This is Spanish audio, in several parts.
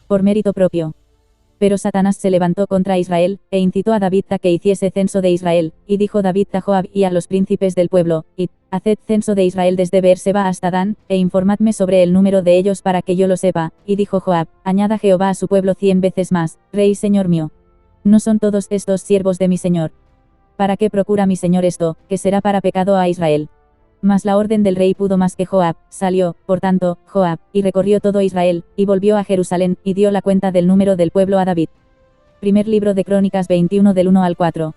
por mérito propio. Pero Satanás se levantó contra Israel, e incitó a David a que hiciese censo de Israel, y dijo David a Joab y a los príncipes del pueblo, id, haced censo de Israel desde Beerseba hasta Dan, e informadme sobre el número de ellos para que yo lo sepa, y dijo Joab, añada Jehová a su pueblo 100 veces más, rey señor mío. ¿No son todos estos siervos de mi señor? ¿Para qué procura mi señor esto, que será para pecado a Israel? Mas la orden del rey pudo más que Joab, salió, por tanto, Joab, y recorrió todo Israel, y volvió a Jerusalén, y dio la cuenta del número del pueblo a David. Primer libro de Crónicas 21 del 1 al 4.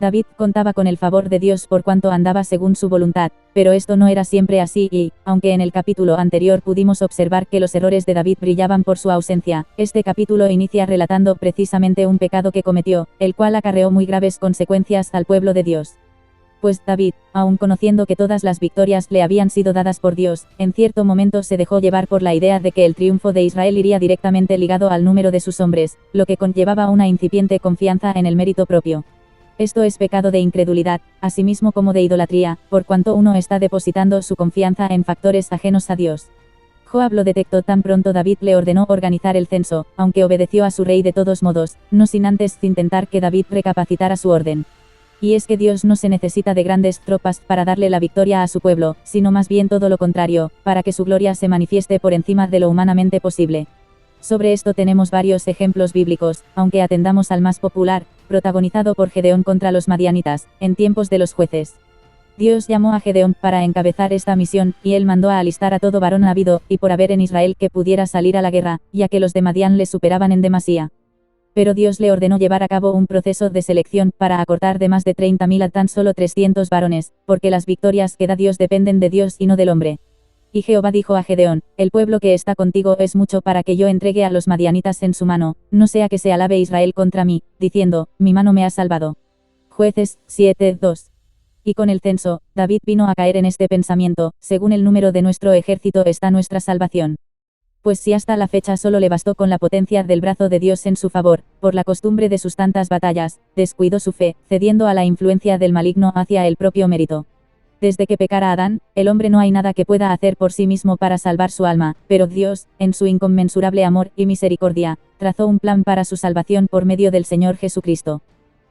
David contaba con el favor de Dios por cuanto andaba según su voluntad, pero esto no era siempre así y, aunque en el capítulo anterior pudimos observar que los errores de David brillaban por su ausencia, este capítulo inicia relatando precisamente un pecado que cometió, el cual acarreó muy graves consecuencias al pueblo de Dios. Pues David, aun conociendo que todas las victorias le habían sido dadas por Dios, en cierto momento se dejó llevar por la idea de que el triunfo de Israel iría directamente ligado al número de sus hombres, lo que conllevaba una incipiente confianza en el mérito propio. Esto es pecado de incredulidad, asimismo como de idolatría, por cuanto uno está depositando su confianza en factores ajenos a Dios. Joab lo detectó tan pronto David le ordenó organizar el censo, aunque obedeció a su rey de todos modos, no sin antes intentar que David recapacitara su orden. Y es que Dios no se necesita de grandes tropas para darle la victoria a su pueblo, sino más bien todo lo contrario, para que su gloria se manifieste por encima de lo humanamente posible. Sobre esto tenemos varios ejemplos bíblicos, aunque atendamos al más popular, protagonizado por Gedeón contra los madianitas, en tiempos de los jueces. Dios llamó a Gedeón para encabezar esta misión, y él mandó a alistar a todo varón habido y por haber en Israel que pudiera salir a la guerra, ya que los de Madián le superaban en demasía. Pero Dios le ordenó llevar a cabo un proceso de selección para acortar de más de 30.000 a tan solo 300 varones, porque las victorias que da Dios dependen de Dios y no del hombre. Y Jehová dijo a Gedeón, el pueblo que está contigo es mucho para que yo entregue a los madianitas en su mano, no sea que se alabe Israel contra mí, diciendo, mi mano me ha salvado. Jueces 7:2. Y con el censo, David vino a caer en este pensamiento, según el número de nuestro ejército está nuestra salvación. Pues si hasta la fecha solo le bastó con la potencia del brazo de Dios en su favor, por la costumbre de sus tantas batallas, descuidó su fe, cediendo a la influencia del maligno hacia el propio mérito. Desde que pecara Adán, el hombre no hay nada que pueda hacer por sí mismo para salvar su alma, pero Dios, en su inconmensurable amor y misericordia, trazó un plan para su salvación por medio del Señor Jesucristo.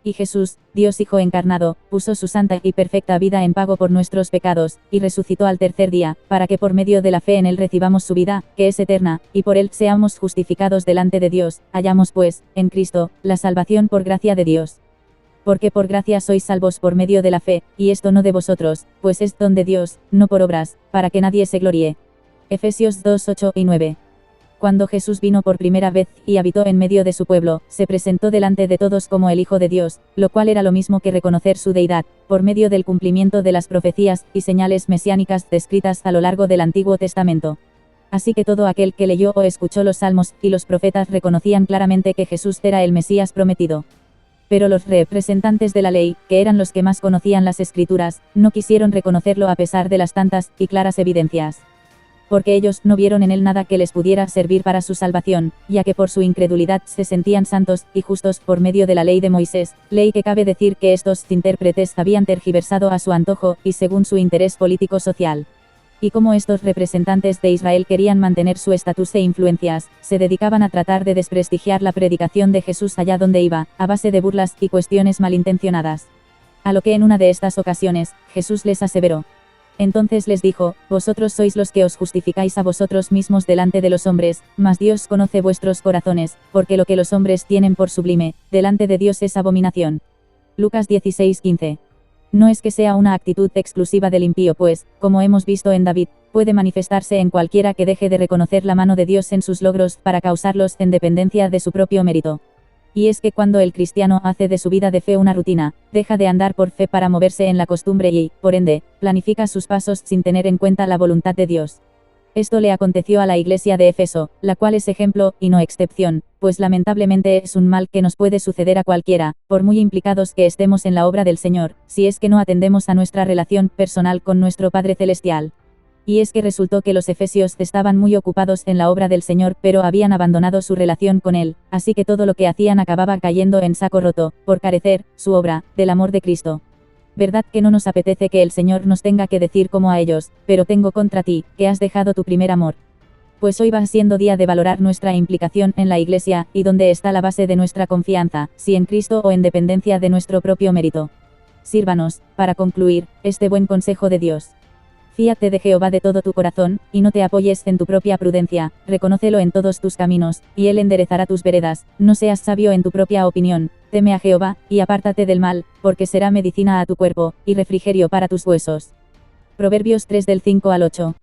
Y Jesús, Dios Hijo encarnado, puso su santa y perfecta vida en pago por nuestros pecados, y resucitó al tercer día, para que por medio de la fe en Él recibamos su vida, que es eterna, y por Él seamos justificados delante de Dios, hallamos pues, en Cristo, la salvación por gracia de Dios. Porque por gracia sois salvos por medio de la fe, y esto no de vosotros, pues es don de Dios, no por obras, para que nadie se gloríe. Efesios 2:8 y 9. Cuando Jesús vino por primera vez y habitó en medio de su pueblo, se presentó delante de todos como el Hijo de Dios, lo cual era lo mismo que reconocer su deidad, por medio del cumplimiento de las profecías y señales mesiánicas descritas a lo largo del Antiguo Testamento. Así que todo aquel que leyó o escuchó los salmos y los profetas reconocían claramente que Jesús era el Mesías prometido. Pero los representantes de la ley, que eran los que más conocían las Escrituras, no quisieron reconocerlo a pesar de las tantas y claras evidencias. Porque ellos no vieron en él nada que les pudiera servir para su salvación, ya que por su incredulidad se sentían santos y justos por medio de la ley de Moisés, ley que cabe decir que estos intérpretes habían tergiversado a su antojo y según su interés político-social. Y como estos representantes de Israel querían mantener su estatus e influencias, se dedicaban a tratar de desprestigiar la predicación de Jesús allá donde iba, a base de burlas y cuestiones malintencionadas. A lo que en una de estas ocasiones, Jesús les aseveró. Entonces les dijo, vosotros sois los que os justificáis a vosotros mismos delante de los hombres, mas Dios conoce vuestros corazones, porque lo que los hombres tienen por sublime, delante de Dios es abominación. Lucas 16:15. No es que sea una actitud exclusiva del impío, pues, como hemos visto en David, puede manifestarse en cualquiera que deje de reconocer la mano de Dios en sus logros para causarlos en dependencia de su propio mérito. Y es que cuando el cristiano hace de su vida de fe una rutina, deja de andar por fe para moverse en la costumbre y, por ende, planifica sus pasos sin tener en cuenta la voluntad de Dios. Esto le aconteció a la iglesia de Éfeso, la cual es ejemplo, y no excepción, pues lamentablemente es un mal que nos puede suceder a cualquiera, por muy implicados que estemos en la obra del Señor, si es que no atendemos a nuestra relación personal con nuestro Padre Celestial. Y es que resultó que los efesios estaban muy ocupados en la obra del Señor pero habían abandonado su relación con Él, así que todo lo que hacían acababa cayendo en saco roto, por carecer, su obra, del amor de Cristo. ¿Verdad que no nos apetece que el Señor nos tenga que decir como a ellos, pero tengo contra ti, que has dejado tu primer amor? Pues hoy va siendo día de valorar nuestra implicación en la Iglesia, y dónde está la base de nuestra confianza, si en Cristo o en dependencia de nuestro propio mérito. Sírvanos, para concluir, este buen consejo de Dios. Fíate de Jehová de todo tu corazón, y no te apoyes en tu propia prudencia, reconócelo en todos tus caminos, y Él enderezará tus veredas. No seas sabio en tu propia opinión, teme a Jehová, y apártate del mal, porque será medicina a tu cuerpo, y refrigerio para tus huesos. Proverbios 3 del 5 al 8.